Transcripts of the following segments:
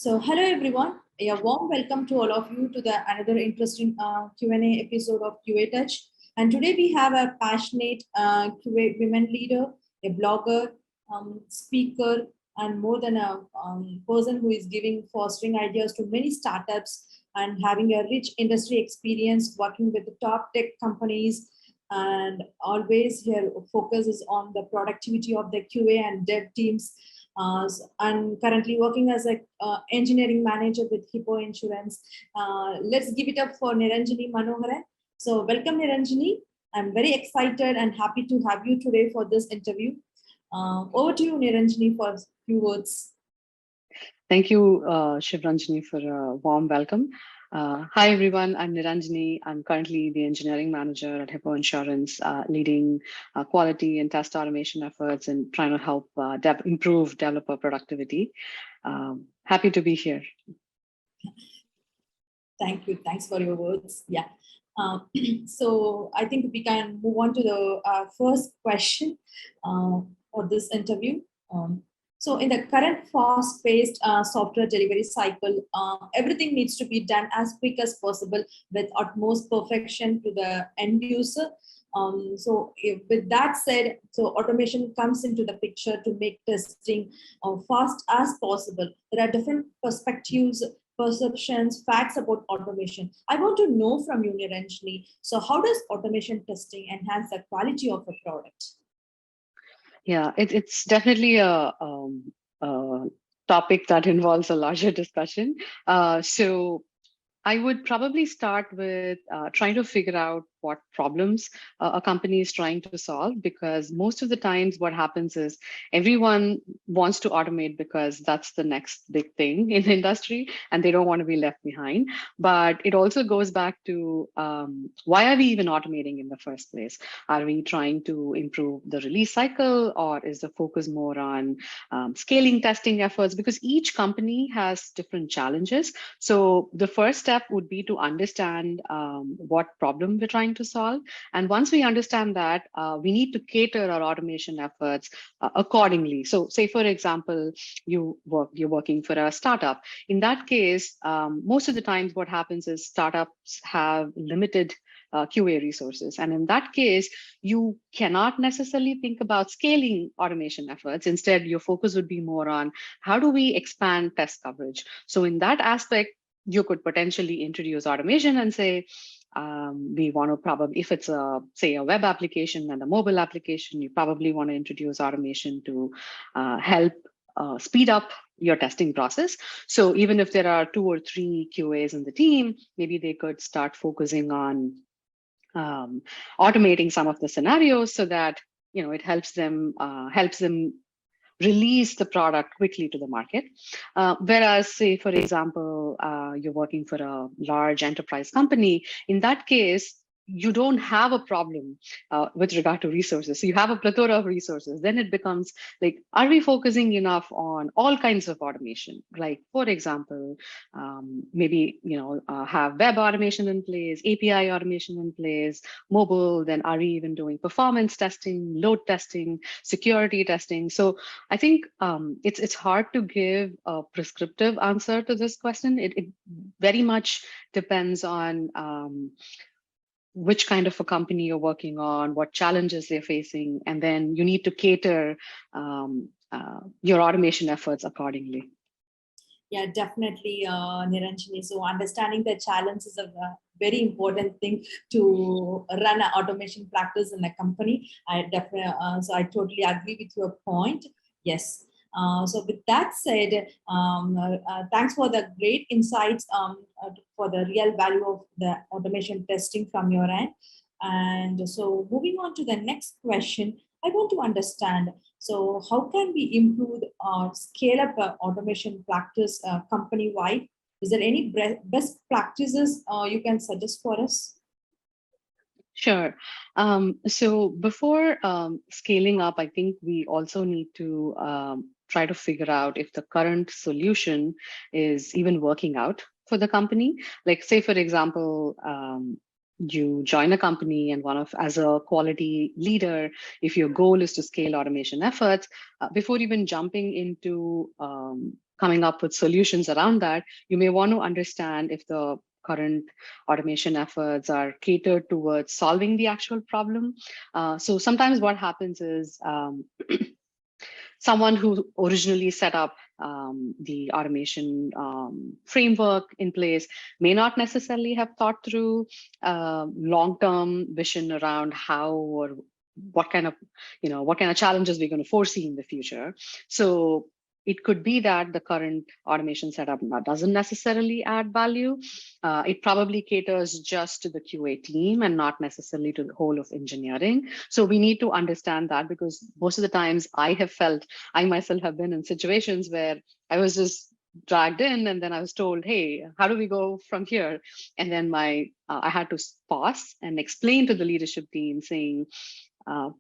Hello everyone. A warm welcome to all of you to the another interesting Q&A episode of QA Touch. And today we have a passionate QA women leader, a blogger, speaker, and more than a person who is giving fostering ideas to many startups and having a rich industry experience working with the top tech companies. And always her focus is on the productivity of the QA and dev teams. I'm currently working as a engineering manager with Hippo Insurance. Let's give it up for Niranjani Monoharan. So welcome Niranjani. I'm very excited and happy to have you today for this interview. Over to you Niranjani for a few words. Thank you, Sivaranjani, for a warm welcome. Hi, everyone. I'm Niranjani. I'm currently the engineering manager at Hippo Insurance, leading quality and test automation efforts and trying to help improve developer productivity. Happy to be here. Thank you. Thanks for your words. Yeah. So I think we can move on to the first question for this interview. So in the current fast-paced software delivery cycle, everything needs to be done as quick as possible with utmost perfection to the end user. With that said, so automation comes into the picture to make testing fast as possible. There are different perspectives, perceptions, facts about automation. I want to know from you, Niranjani. So how does automation testing enhance the quality of a product? Yeah, it's definitely a topic that involves a larger discussion. So I would probably start with trying to figure out what problems a company is trying to solve, because most of the times what happens is everyone wants to automate because that's the next big thing in the industry and they don't want to be left behind. But it also goes back to why are we even automating in the first place? Are we trying to improve the release cycle, or is the focus more on scaling testing efforts? Because each company has different challenges. So the first step would be to understand what problem we're trying to solve. And once we understand that, we need to cater our automation efforts accordingly. So say, for example, you're working for a startup. In that case, most of the times what happens is startups have limited QA resources. And in that case, you cannot necessarily think about scaling automation efforts. Instead, your focus would be more on how do we expand test coverage. So in that aspect, you could potentially introduce automation and say, we want to probably, if it's say a web application and a mobile application, you probably want to introduce automation to help speed up your testing process. So even if there are 2 or 3 QAs in the team, maybe they could start focusing on automating some of the scenarios so that it helps them release the product quickly to the market. Whereas, say, for example, you're working for a large enterprise company, in that case, you don't have a problem with regard to resources. So you have a plethora of resources. Then it becomes like, are we focusing enough on all kinds of automation? Like, for example, maybe have web automation in place, API automation in place, mobile. Then are we even doing performance testing, load testing, security testing? So I think it's hard to give a prescriptive answer to this question. It very much depends on which kind of a company you're working on, what challenges they're facing, and then you need to cater your automation efforts accordingly. Yeah, definitely, Niranjani. So understanding the challenge is a very important thing to run an automation practice in a company. So I totally agree with your point. Yes. So with that said, thanks for the great insights for the real value of the automation testing from your end. And so moving on to the next question, I want to understand, so how can we improve or scale up automation practice company-wide? Is there any best practices you can suggest for us? Sure. So before scaling up, I think we also need to try to figure out if the current solution is even working out for the company. Like, say, for example, you join a company and as a quality leader, if your goal is to scale automation efforts, before even jumping into coming up with solutions around that, you may want to understand if the current automation efforts are catered towards solving the actual problem. So sometimes what happens is someone who originally set up the automation framework in place may not necessarily have thought through long-term vision around how or what kind of challenges we're going to foresee in the future. So it could be that the current automation setup doesn't necessarily add value. It probably caters just to the QA team and not necessarily to the whole of engineering. So we need to understand that, because most of the times I myself have been in situations where I was just dragged in and then I was told, hey, how do we go from here? And then I had to pause and explain to the leadership team saying,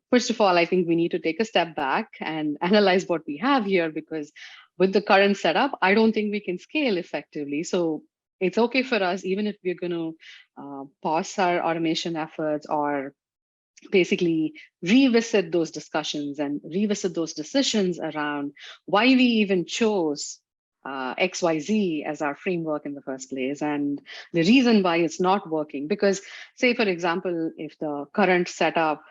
first of all, I think we need to take a step back and analyze what we have here, because with the current setup, I don't think we can scale effectively. So it's okay for us, even if we're going to pause our automation efforts or basically revisit those discussions and revisit those decisions around why we even chose XYZ as our framework in the first place, and the reason why it's not working. Because say, for example, if the current setup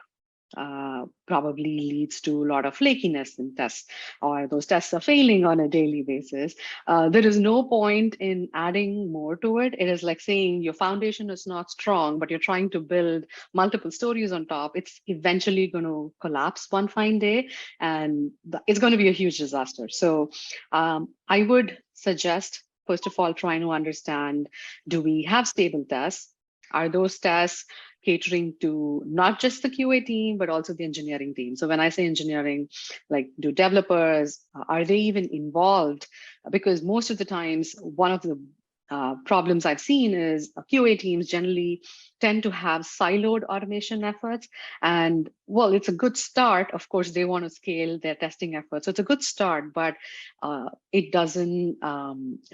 probably leads to a lot of flakiness in tests, or those tests are failing on a daily basis, there is no point in adding more to it. It is like saying your foundation is not strong, but you're trying to build multiple stories on top. It's eventually going to collapse one fine day, and it's going to be a huge disaster. So I would suggest, first of all, trying to understand, do we have stable tests? Are those tests catering to not just the QA team, but also the engineering team? So when I say engineering, like, do developers, are they even involved? Because most of the times, one of the problems I've seen is QA teams generally tend to have siloed automation efforts. And well, it's a good start. Of course, they want to scale their testing efforts. So it's a good start, but it doesn't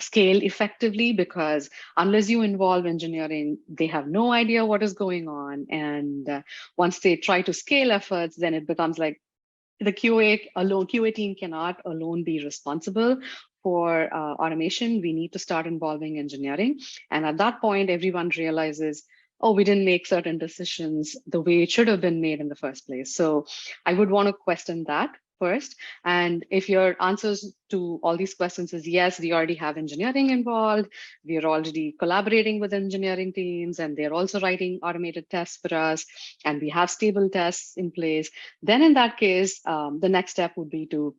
scale effectively, because unless you involve engineering, they have no idea what is going on. And once they try to scale efforts, then it becomes like the QA team cannot alone be responsible for automation. We need to start involving engineering. And at that point, everyone realizes, oh, we didn't make certain decisions the way it should have been made in the first place. So I would want to question that first. And if your answers to all these questions is yes, we already have engineering involved, we are already collaborating with engineering teams, and they're also writing automated tests for us, and we have stable tests in place, then in that case, the next step would be to,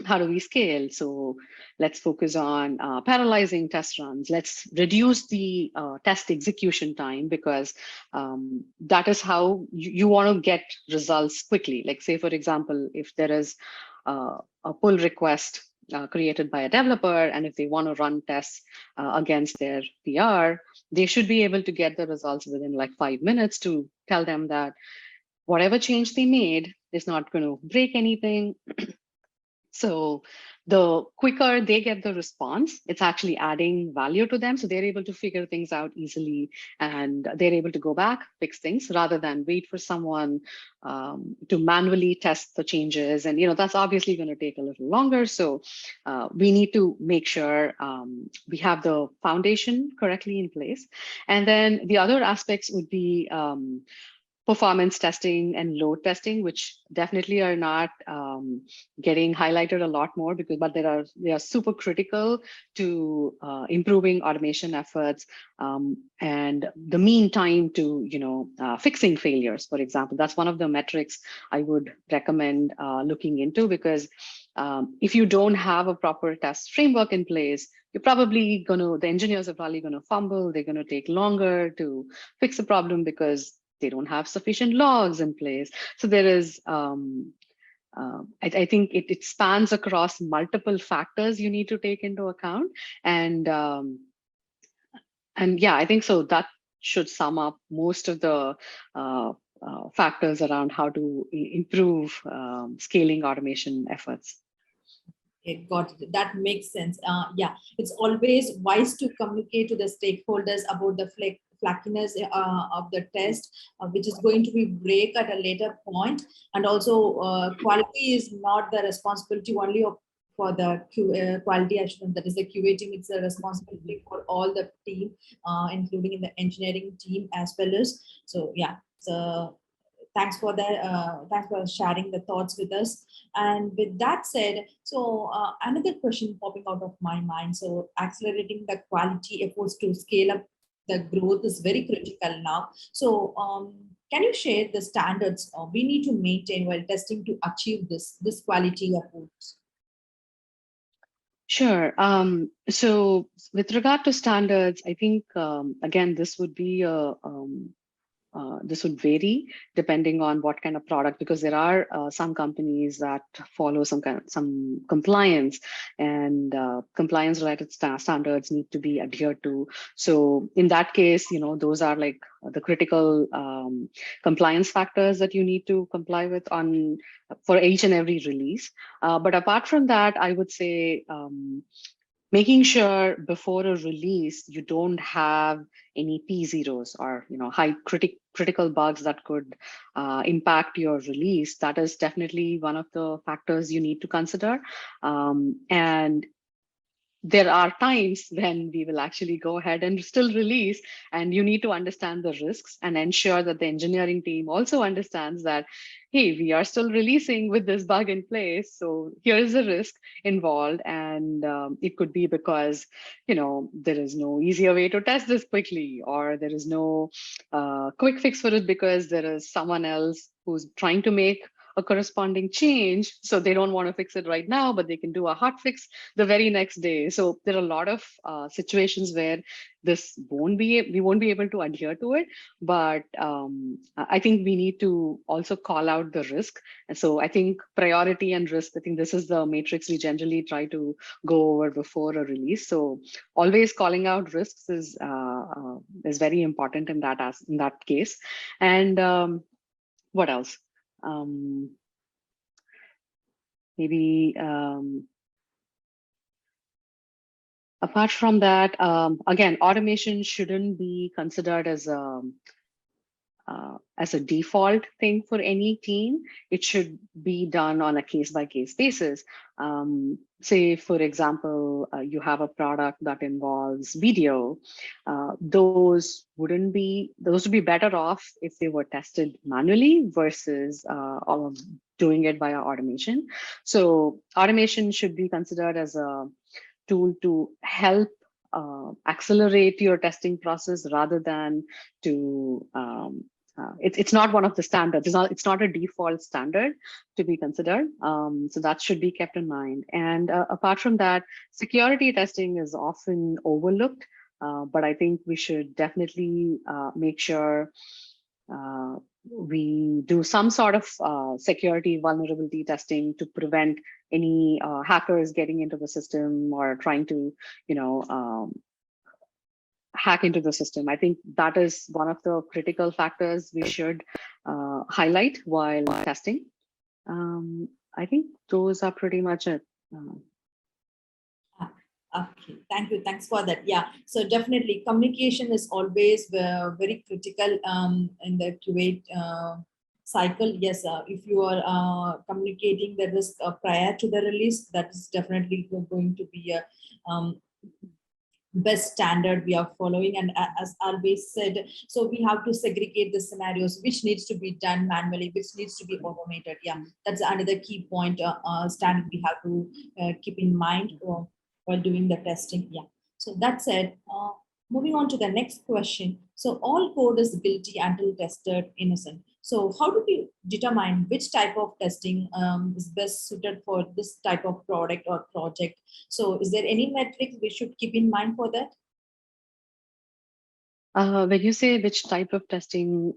how do we scale? So let's focus on parallelizing test runs. Let's reduce the test execution time, because that is how you want to get results quickly. Like, say, for example, if there is a pull request created by a developer, and if they want to run tests against their PR, they should be able to get the results within like 5 minutes to tell them that whatever change they made is not going to break anything. So the quicker they get the response, it's actually adding value to them. So they're able to figure things out easily, and they're able to go back, fix things, rather than wait for someone to manually test the changes. And, that's obviously going to take a little longer. So we need to make sure we have the foundation correctly in place. And then the other aspects would be performance testing and load testing, which definitely are not getting highlighted a lot more, but they are super critical to improving automation efforts and the mean time to fixing failures. For example, that's one of the metrics I would recommend looking into, because if you don't have a proper test framework in place, the engineers are probably going to fumble. They're going to take longer to fix the problem because they don't have sufficient logs in place. So there is, I think it spans across multiple factors you need to take into account. And yeah, I think so that should sum up most of the factors around how to improve scaling automation efforts. Okay, got it. That makes sense. Yeah, it's always wise to communicate to the stakeholders about the flakiness of the test, which is going to be break at a later point. And also, quality is not the responsibility only of for the quality assurance, that is the QA team. It's a responsibility for all the team, including in the engineering team as well as. So yeah, so thanks for that. Thanks for sharing the thoughts with us. And with that said, so another question popping out of my mind. So accelerating the quality efforts to scale up the growth is very critical now. So can you share the standards we need to maintain while testing to achieve this quality efforts? Sure. So with regard to standards, I think again this would be this would vary depending on what kind of product, because there are some companies that follow some compliance, and compliance related standards need to be adhered to. So in that case, those are like the critical compliance factors that you need to comply with on for each and every release. But apart from that, I would say making sure before a release you don't have any P0s or high critical bugs that could impact your release. That is definitely one of the factors you need to consider. And there are times when we will actually go ahead and still release, and you need to understand the risks and ensure that the engineering team also understands that, hey, we are still releasing with this bug in place, so here is a risk involved. And it could be because there is no easier way to test this quickly, or there is no quick fix for it because there is someone else who's trying to make a corresponding change, so they don't want to fix it right now, but they can do a hot fix the very next day. So there are a lot of situations where we won't be able to adhere to it, but I think we need to also call out the risk. And so I think priority and risk, I think this is the matrix we generally try to go over before a release. So always calling out risks is very important in that case. And what else? Maybe apart from that, again, automation shouldn't be considered as a default thing for any team. It should be done on a case-by-case basis. Say, for example, you have a product that involves video. Those would be better off if they were tested manually versus doing it via automation. So automation should be considered as a tool to help accelerate your testing process rather than to it's not one of the standards. It's not a default standard to be considered. So that should be kept in mind. And apart from that, security testing is often overlooked, but I think we should definitely make sure we do some sort of security vulnerability testing to prevent any hackers getting into the system or trying to, hack into the system. I think that is one of the critical factors we should highlight while testing. I think those are pretty much it. Okay, thank you. Thanks for that. Yeah, so definitely communication is always very critical in the QA cycle. Yes, if you are communicating the risk prior to the release, that is definitely going to be a best standard we are following. And as always said, so we have to segregate the scenarios, which needs to be done manually, which needs to be automated. Yeah, that's another key point standard we have to keep in mind while doing the testing. Yeah, so that said, moving on to the next question. So all code is guilty until tested innocent. So how do we determine which type of testing is best suited for this type of product or project? So is there any metrics we should keep in mind for that? When you say which type of testing,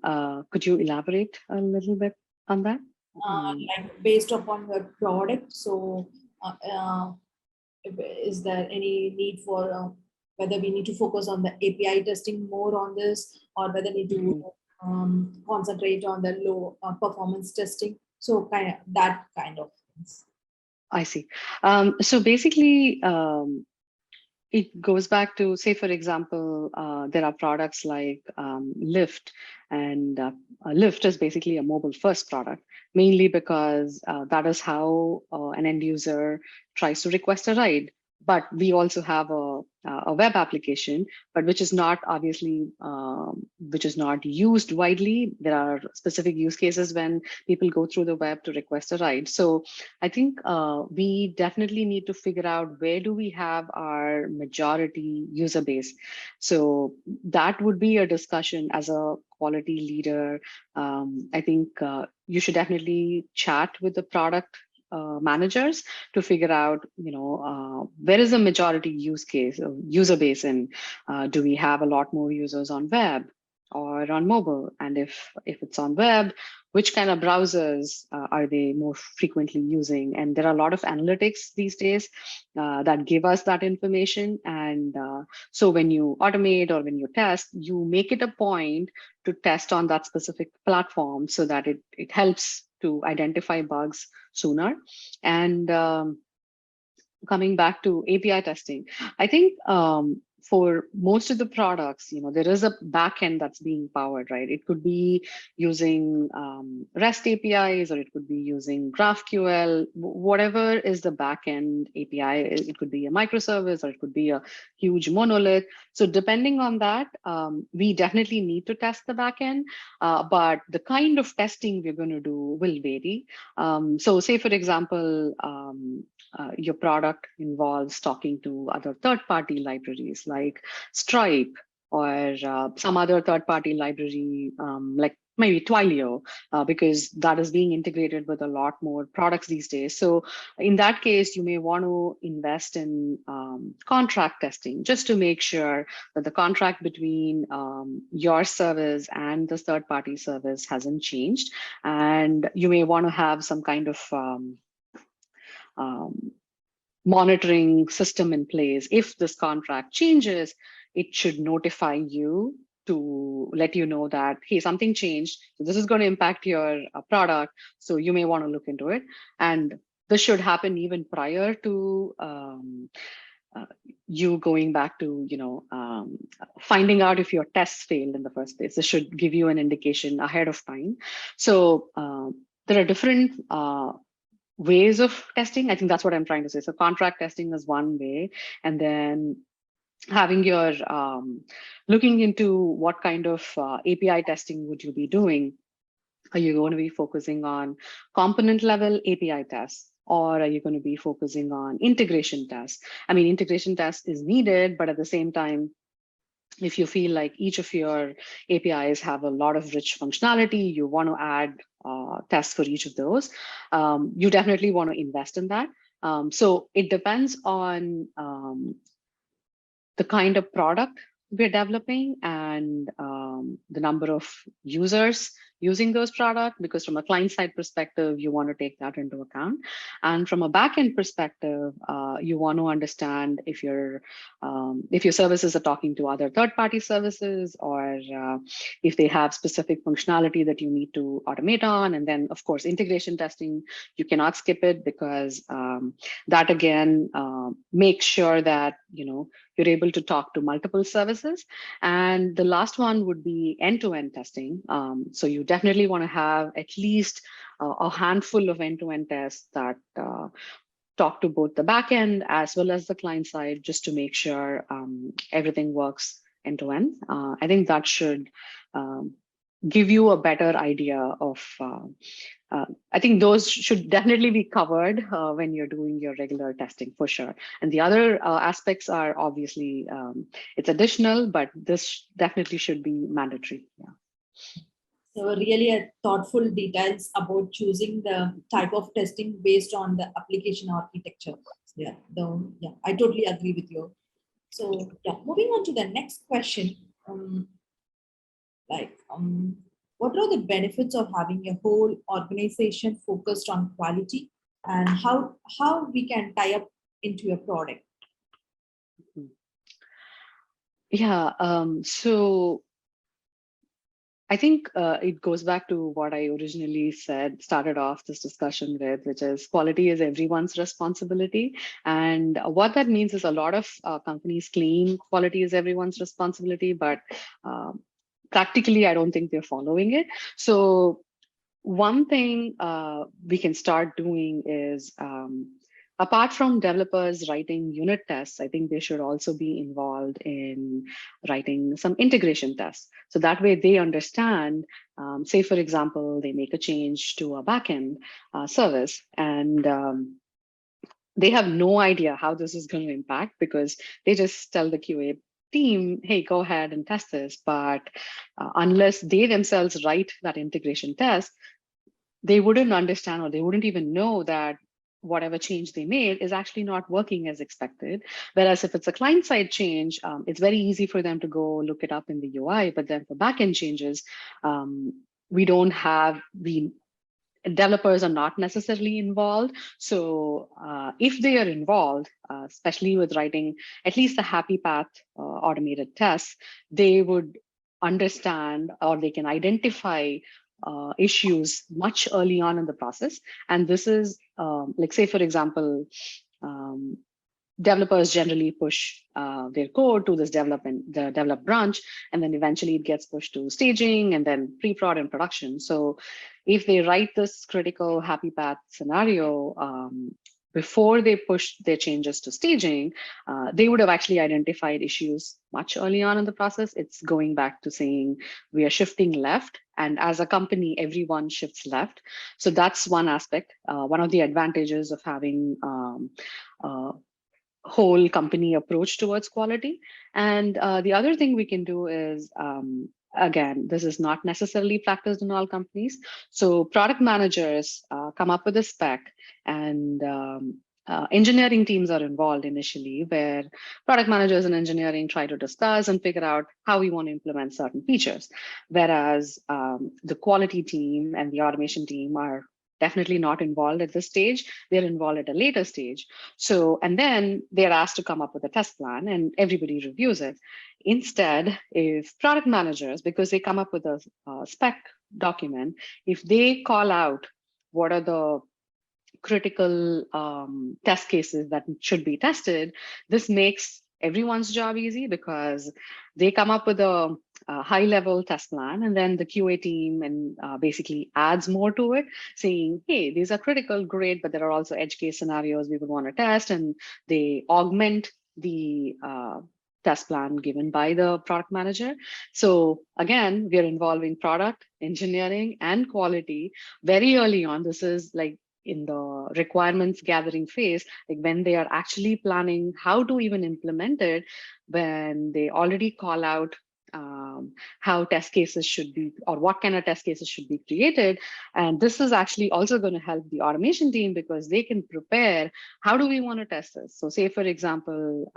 could you elaborate a little bit on that? Like based upon the product. So is there any need for whether we need to focus on the API testing more on this, or whether we need to concentrate on the low performance testing? So that kind of things. I see. So basically, it goes back to, say, for example, there are products like Lyft, and Lyft is basically a mobile first product, mainly because that is how an end user tries to request a ride. But we also have a web application, but which is not obviously, which is not used widely. There are specific use cases when people go through the web to request a ride. So I think we definitely need to figure out where do we have our majority user base. So that would be a discussion as a quality leader. I think you should definitely chat with the product managers to figure out, where is the majority use case, user base, and do we have a lot more users on web or on mobile? And if it's on web, which kind of browsers are they more frequently using? And there are a lot of analytics these days that give us that information. And so when you automate or when you test, you make it a point to test on that specific platform so that it helps to identify bugs sooner. And coming back to API testing, I think for most of the products, there is a backend that's being powered, right? It could be using REST APIs, or it could be using GraphQL, whatever is the backend API. It could be a microservice, or it could be a huge monolith. So depending on that, we definitely need to test the backend, but the kind of testing we're going to do will vary. So say, for example, your product involves talking to other third-party libraries like Stripe, or some other third-party library like maybe Twilio, because that is being integrated with a lot more products these days. So in that case, you may want to invest in contract testing, just to make sure that the contract between your service and the third-party service hasn't changed. And you may want to have some kind of monitoring system in place. If this contract changes, it should notify you to let you know that, hey, something changed. So this is going to impact your product. So you may want to look into it. And this should happen even prior to you going back to, finding out if your tests failed in the first place. This should give you an indication ahead of time. So there are different ways of testing. I think that's what I'm trying to say. So contract testing is one way, and then having your looking into what kind of API testing would you be doing. Are you going to be focusing on component level API tests, or are you going to be focusing on integration tests? I mean, integration test is needed, but at the same time, if you feel like each of your APIs have a lot of rich functionality, you want to add tests for each of those, you definitely want to invest in that. So it depends on the kind of product we're developing and the number of users using those products, because from a client side perspective, you want to take that into account. And from a backend perspective, you want to understand if your services are talking to other third-party services, or if they have specific functionality that you need to automate on. And then, of course, integration testing, you cannot skip it, because that again makes sure that you're able to talk to multiple services. And the last one would be end-to-end testing. So you definitely want to have at least a handful of end-to-end tests that talk to both the backend as well as the client side, just to make sure everything works end-to-end. I think that should give you a better idea of I think those should definitely be covered when you're doing your regular testing, for sure. And the other aspects are obviously, it's additional, but this definitely should be mandatory. Yeah. So really a thoughtful details about choosing the type of testing based on the application architecture. Yeah, I totally agree with you. So yeah, moving on to the next question. What are the benefits of having a whole organization focused on quality, and how we can tie up into a product? Yeah, so I think it goes back to what I originally started off this discussion with, which is quality is everyone's responsibility. And what that means is a lot of companies claim quality is everyone's responsibility, but practically, I don't think they're following it. So one thing we can start doing is, apart from developers writing unit tests, I think they should also be involved in writing some integration tests. So that way they understand, say, for example, they make a change to a backend service, and they have no idea how this is going to impact, because they just tell the QA team, hey, go ahead and test this. But unless they themselves write that integration test, they wouldn't understand, or they wouldn't even know that whatever change they made is actually not working as expected. Whereas if it's a client-side change, it's very easy for them to go look it up in the UI. But then for backend changes, we don't have the developers are not necessarily involved. So if they are involved, especially with writing at least the happy path automated tests, they would understand, or they can identify issues much early on in the process. And this is like, say, for example, um, developers generally push their code to the develop branch, and then eventually it gets pushed to staging and then pre-prod and production. So if they write this critical happy path scenario before they push their changes to staging, they would have actually identified issues much early on in the process. It's going back to saying we are shifting left, and as a company, everyone shifts left. So that's one aspect. One of the advantages of having whole company approach towards quality. And the other thing we can do is, again, this is not necessarily practiced in all companies. So product managers come up with a spec, and engineering teams are involved initially, where product managers and engineering try to discuss and figure out how we want to implement certain features. Whereas the quality team and the automation team are definitely not involved at this stage. They're involved at a later stage. So, and then they're asked to come up with a test plan, and everybody reviews it. Instead, if product managers, because they come up with a spec document, if they call out what are the critical test cases that should be tested, this makes everyone's job easy, because they come up with a high level test plan, and then the QA team and basically adds more to it, saying, hey, these are critical, great, but there are also edge case scenarios we would want to test, and they augment the test plan given by the product manager. So again, we're involving product, engineering, and quality very early on. This is like in the requirements gathering phase, like when they are actually planning how to even implement it, when they already call out how test cases should be, or what kind of test cases should be created. And this is actually also going to help the automation team, because they can prepare how do we want to test this. So say, for example,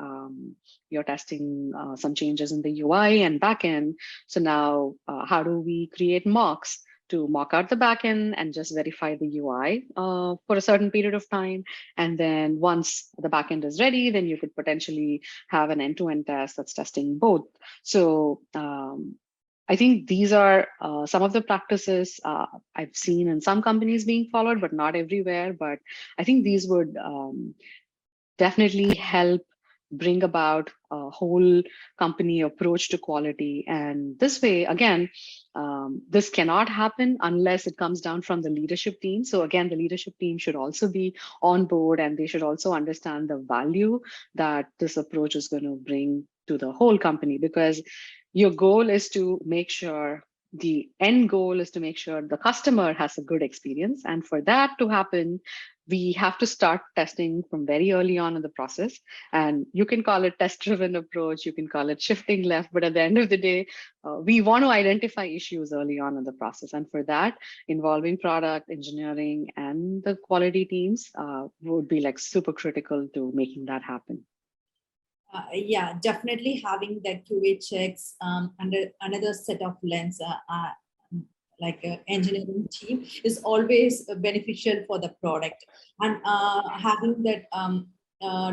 you're testing some changes in the UI and backend. So now how do we create mocks to mock out the backend and just verify the UI for a certain period of time. And then once the backend is ready, then you could potentially have an end-to-end test that's testing both. So I think these are some of the practices I've seen in some companies being followed, but not everywhere. But I think these would definitely help bring about a whole company approach to quality. And this way, again, this cannot happen unless it comes down from the leadership team. So again, the leadership team should also be on board, and they should also understand the value that this approach is going to bring to the whole company, because your goal is to make sure the end goal is to make sure the customer has a good experience. And for that to happen, we have to start testing from very early on in the process. And you can call it test-driven approach, you can call it shifting left, but at the end of the day, we want to identify issues early on in the process. And for that, involving product, engineering, and the quality teams would be like super critical to making that happen. Yeah, definitely having the QA checks under another set of lens, like engineering team, is always beneficial for the product. And having that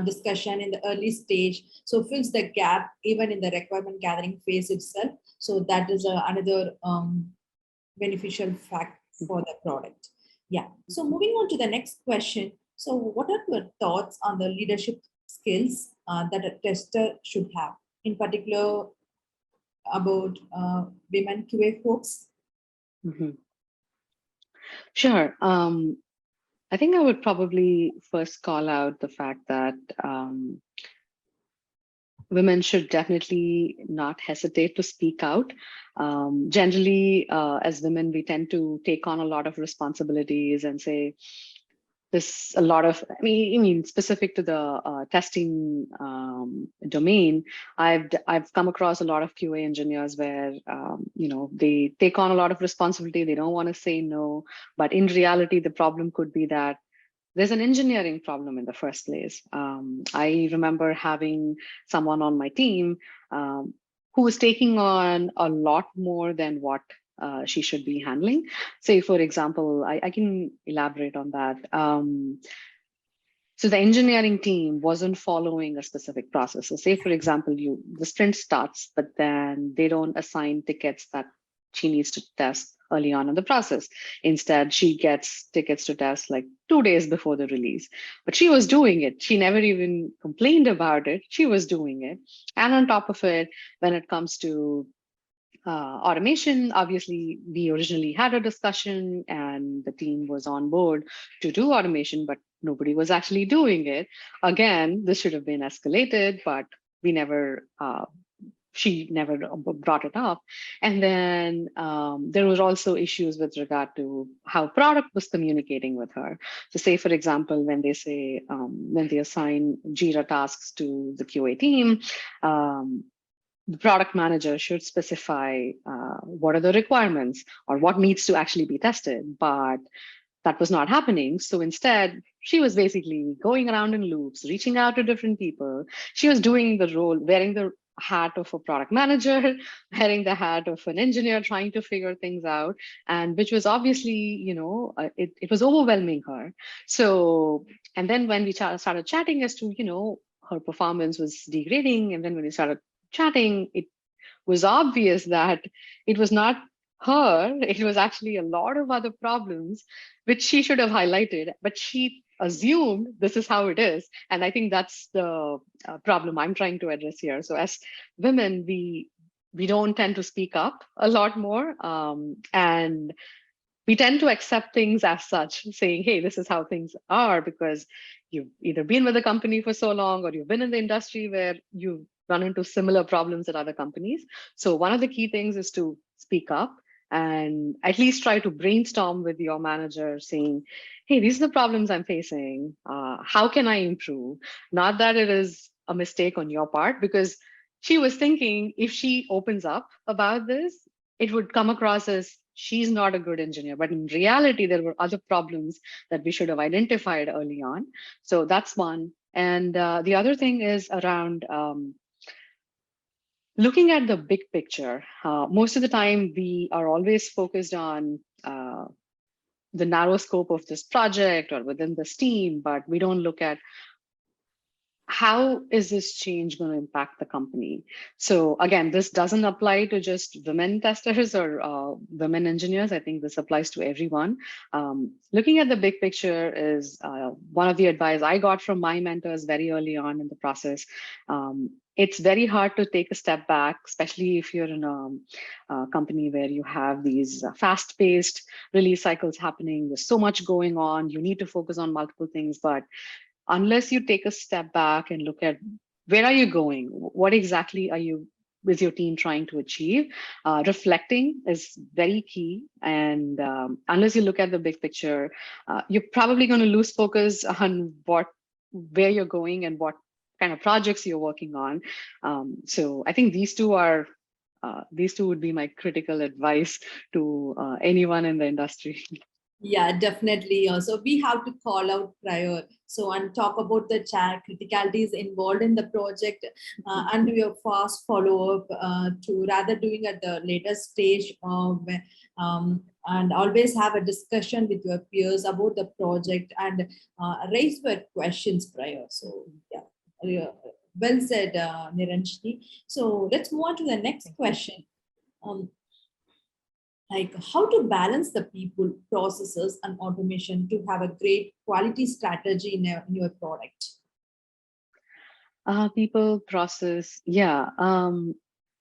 discussion in the early stage, so fills the gap even in the requirement gathering phase itself. So that is another beneficial fact for the product. Yeah. So moving on to the next question. So what are your thoughts on the leadership skills that a tester should have, in particular about women QA folks? Mhm. Sure. I think I would probably first call out the fact that women should definitely not hesitate to speak out. Generally, as women, we tend to take on a lot of responsibilities and say, this a lot of I mean specific to the testing domain. I've come across a lot of QA engineers where they take on a lot of responsibility, they don't want to say no, but in reality the problem could be that there's an engineering problem in the first place. I remember having someone on my team who was taking on a lot more than what she should be handling. Say, for example, I can elaborate on that. So the engineering team wasn't following a specific process. So say, for example, the sprint starts, but then they don't assign tickets that she needs to test early on in the process. Instead, she gets tickets to test like 2 days before the release. But she was doing it. She never even complained about it. She was doing it. And on top of it, when it comes to automation, obviously, we originally had a discussion and the team was on board to do automation, but nobody was actually doing it. Again, this should have been escalated, but we never, she never brought it up. And then there were also issues with regard to how product was communicating with her. So say, for example, when they say, when they assign Jira tasks to the QA team, the product manager should specify what are the requirements or what needs to actually be tested, but that was not happening. So instead, she was basically going around in loops, reaching out to different people. She was doing the role, wearing the hat of a product manager, wearing the hat of an engineer, trying to figure things out, and which was obviously, it was overwhelming her. So, and then when we started chatting as to, her performance was degrading, and then when we started chatting, it was obvious that it was not her, it was actually a lot of other problems which she should have highlighted, but she assumed this is how it is. And I think that's the problem I'm trying to address here. So as women, we don't tend to speak up a lot more, and we tend to accept things as such, saying, hey, this is how things are, because you've either been with the company for so long or you've been in the industry where you've run into similar problems at other companies. So one of the key things is to speak up and at least try to brainstorm with your manager saying, hey, these are the problems I'm facing. How can I improve? Not that it is a mistake on your part, because she was thinking if she opens up about this, it would come across as she's not a good engineer. But in reality, there were other problems that we should have identified early on. So that's one. And the other thing is around looking at the big picture. Most of the time, we are always focused on the narrow scope of this project or within this team, but we don't look at how is this change going to impact the company? So again, this doesn't apply to just women testers or women engineers. I think this applies to everyone. Looking at the big picture is one of the advice I got from my mentors very early on in the process. It's very hard to take a step back, especially if you're in a company where you have these fast-paced release cycles happening. There's so much going on. You need to focus on multiple things, but unless you take a step back and look at where are you going, what exactly are you with your team trying to achieve, reflecting is very key. And unless you look at the big picture, you're probably going to lose focus on where you're going and what kind of projects you're working on. So I think these two would be my critical advice to anyone in the industry. Yeah, definitely. So we have to call out prior. So and talk about the chat criticalities involved in the project, and do a fast follow up to rather doing at the later stage of and always have a discussion with your peers about the project and raise your questions prior. So yeah, well said, Niranjani. So let's move on to the next question. Um, like how to balance the people, processes, and automation to have a great quality strategy in your product. People, process, yeah.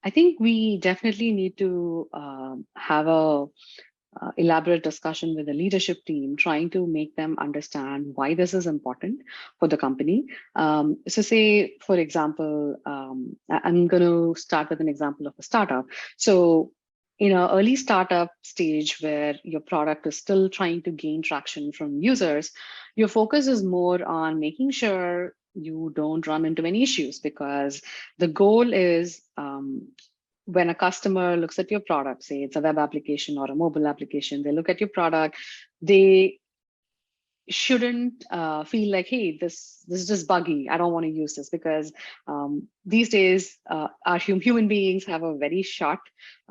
I think we definitely need to have a elaborate discussion with the leadership team, trying to make them understand why this is important for the company. So say, for example, I'm going to start with an example of a startup. So in an early startup stage where your product is still trying to gain traction from users, your focus is more on making sure you don't run into any issues, because the goal is when a customer looks at your product, say it's a web application or a mobile application, they look at your product, they shouldn't feel like, hey, this is just buggy, I don't want to use this, because these days our human beings have a very short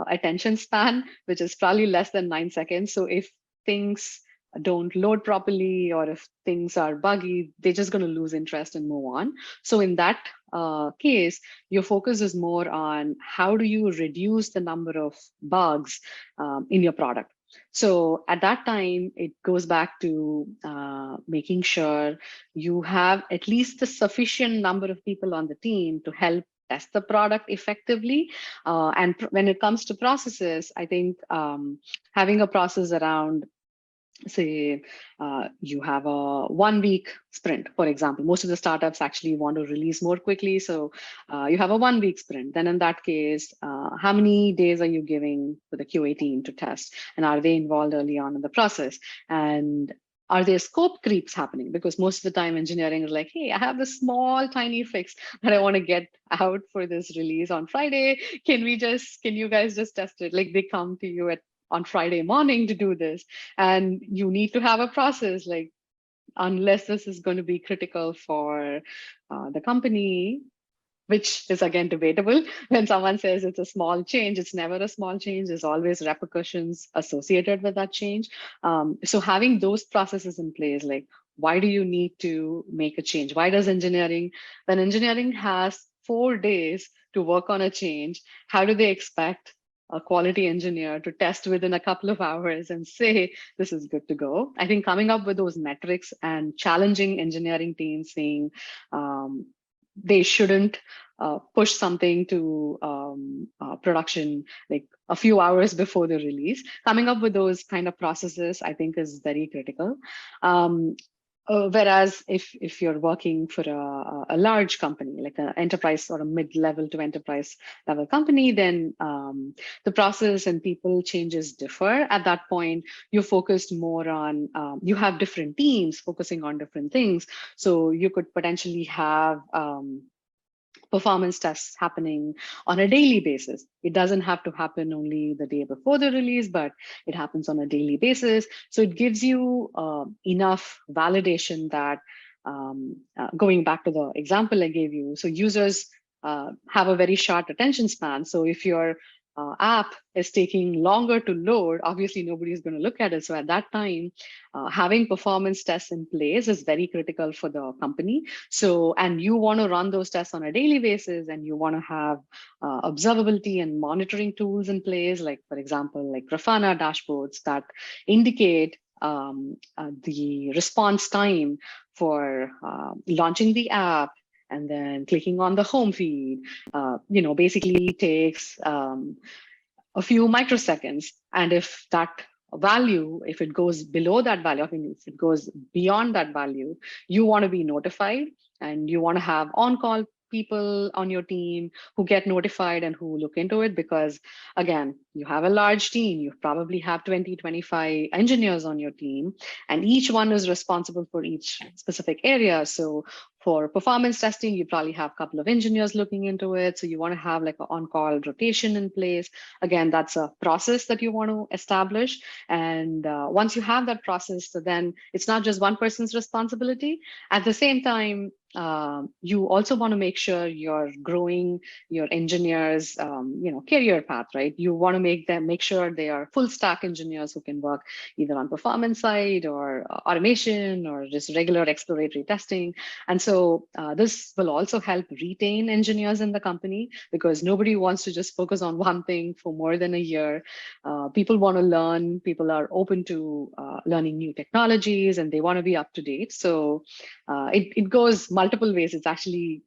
attention span, which is probably less than 9 seconds. So if things don't load properly, or if things are buggy, they're just going to lose interest and move on. So in that case, your focus is more on how do you reduce the number of bugs in your product. So at that time, it goes back to making sure you have at least the sufficient number of people on the team to help test the product effectively. And when it comes to processes, I think having a process around, say, you have a 1 week sprint, for example. Most of the startups actually want to release more quickly. So you have a 1 week sprint. Then in that case, how many days are you giving to the QA team to test? And are they involved early on in the process? And are there scope creeps happening? Because most of the time engineering is like, hey, I have this small, tiny fix that I want to get out for this release on Friday. Can you guys just test it? Like they come to you on Friday morning to do this. And you need to have a process, like, unless this is going to be critical for the company, which is again debatable. When someone says it's a small change, it's never a small change. There's always repercussions associated with that change. So having those processes in place, like, why do you need to make a change? Why does when engineering has 4 days to work on a change, how do they expect a quality engineer to test within a couple of hours and say, this is good to go? I think coming up with those metrics and challenging engineering teams, saying, they shouldn't push something to production like a few hours before the release. Coming up with those kind of processes, I think, is very critical. Whereas if you're working for a large company, like an enterprise or a mid-level to enterprise level company, then the process and people changes differ. At that point, you're focused more on, you have different teams focusing on different things. So you could potentially have performance tests happening on a daily basis. It doesn't have to happen only the day before the release, but it happens on a daily basis. So it gives you enough validation that, going back to the example I gave you, so users have a very short attention span. So if your app is taking longer to load, obviously nobody is going to look at it. So at that time, having performance tests in place is very critical for the company. So, and you want to run those tests on a daily basis, and you want to have observability and monitoring tools in place, like, for example, like Grafana dashboards that indicate the response time for launching the app and then clicking on the home feed, basically takes a few microseconds. And if that value, if it goes below that value, I mean, if it goes beyond that value, you want to be notified, and you want to have on-call people on your team who get notified and who look into it. Because again, you have a large team, you probably have 20, 25 engineers on your team, and each one is responsible for each specific area. So For performance testing, you probably have a couple of engineers looking into it. So you want to have like an on-call rotation in place. Again, that's a process that you want to establish. And once you have that process, so then it's not just one person's responsibility. At the same time, you also want to make sure you're growing your engineers, career path, right? You want to make sure they are full stack engineers who can work either on performance side or automation or just regular exploratory testing. And so this will also help retain engineers in the company, because nobody wants to just focus on one thing for more than a year. People want to learn, people are open to learning new technologies, and they want to be up to date. So it goes multiple ways. It's actually,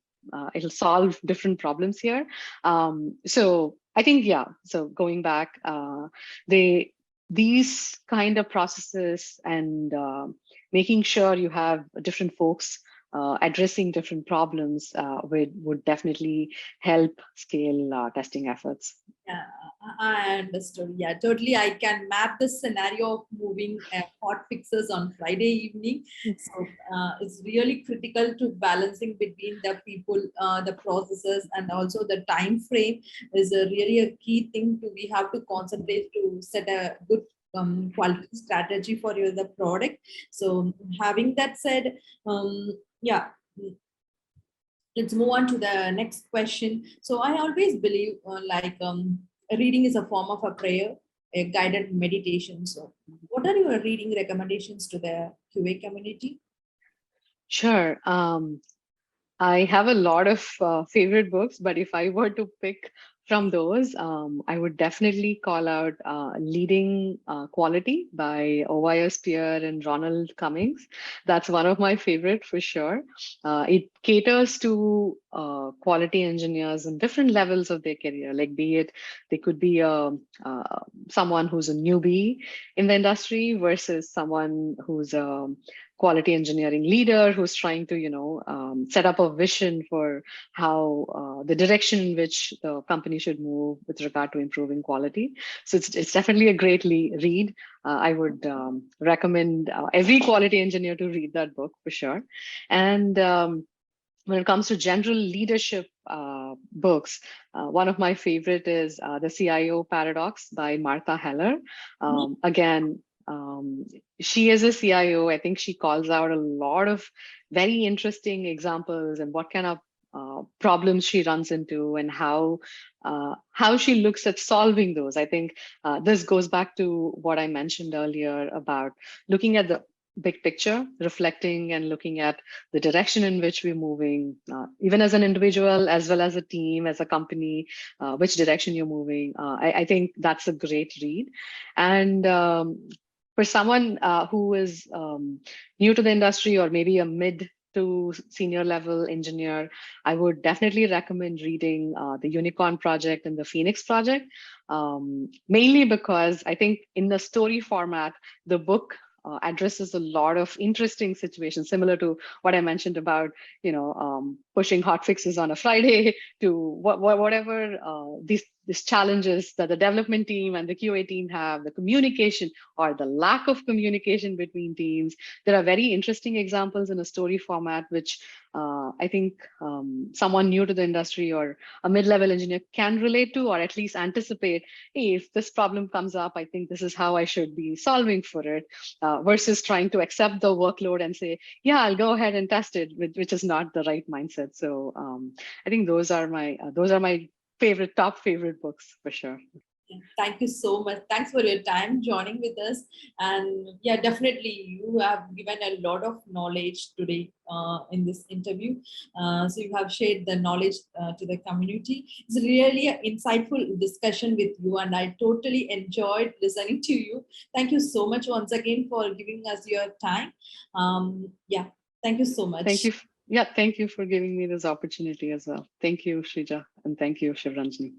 it'll solve different problems here. So I think, yeah, so going back, these kind of processes and making sure you have different folks addressing different problems would definitely help scale testing efforts. Yeah, I understood. Yeah, totally. I can map the scenario of moving hot fixes on Friday evening. So it's really critical to balancing between the people, the processes, and also the time frame is really a key thing. We have to concentrate to set a good quality strategy for the product. So having that said, yeah, let's move on to the next question. So I always believe reading is a form of a prayer, a guided meditation. So what are your reading recommendations to the QA community? Sure. I have a lot of favorite books, but if I were to pick from those, I would definitely call out Leading Quality by Ovia Spear and Ronald Cummings. That's one of my favorite for sure. It caters to quality engineers in different levels of their career, like be it, they could be someone who's a newbie in the industry versus someone who's a quality engineering leader who's trying to set up a vision for how the direction in which the company should move with regard to improving quality. So it's definitely a great read. I would recommend every quality engineer to read that book for sure. And when it comes to general leadership books, one of my favorite is The CIO Paradox by Martha Heller. Again, she is a CIO. I think she calls out a lot of very interesting examples and what kind of problems she runs into and how she looks at solving those. I think this goes back to what I mentioned earlier about looking at the big picture, reflecting and looking at the direction in which we're moving, even as an individual, as well as a team, as a company, which direction you're moving. I think that's a great read. And for someone who is new to the industry or maybe a mid to senior level engineer, I would definitely recommend reading the Unicorn Project and the Phoenix Project, mainly because I think in the story format, the book addresses a lot of interesting situations, similar to what I mentioned about, pushing hot fixes on a Friday to whatever these challenges that the development team and the QA team have, the communication or the lack of communication between teams. There are very interesting examples in a story format, which I think someone new to the industry or a mid-level engineer can relate to, or at least anticipate, hey, if this problem comes up, I think this is how I should be solving for it, versus trying to accept the workload and say, yeah, I'll go ahead and test it, which is not the right mindset. So I think those are my top favorite books for sure. Thank you so much. Thanks for your time joining with us. And yeah, definitely you have given a lot of knowledge today in this interview. So you have shared the knowledge to the community. It's really an insightful discussion with you, and I totally enjoyed listening to you. Thank you so much once again for giving us your time. Yeah, thank you so much. Thank you. Yeah, thank you for giving me this opportunity as well. Thank you, Shrija, and thank you, Sivaranjani.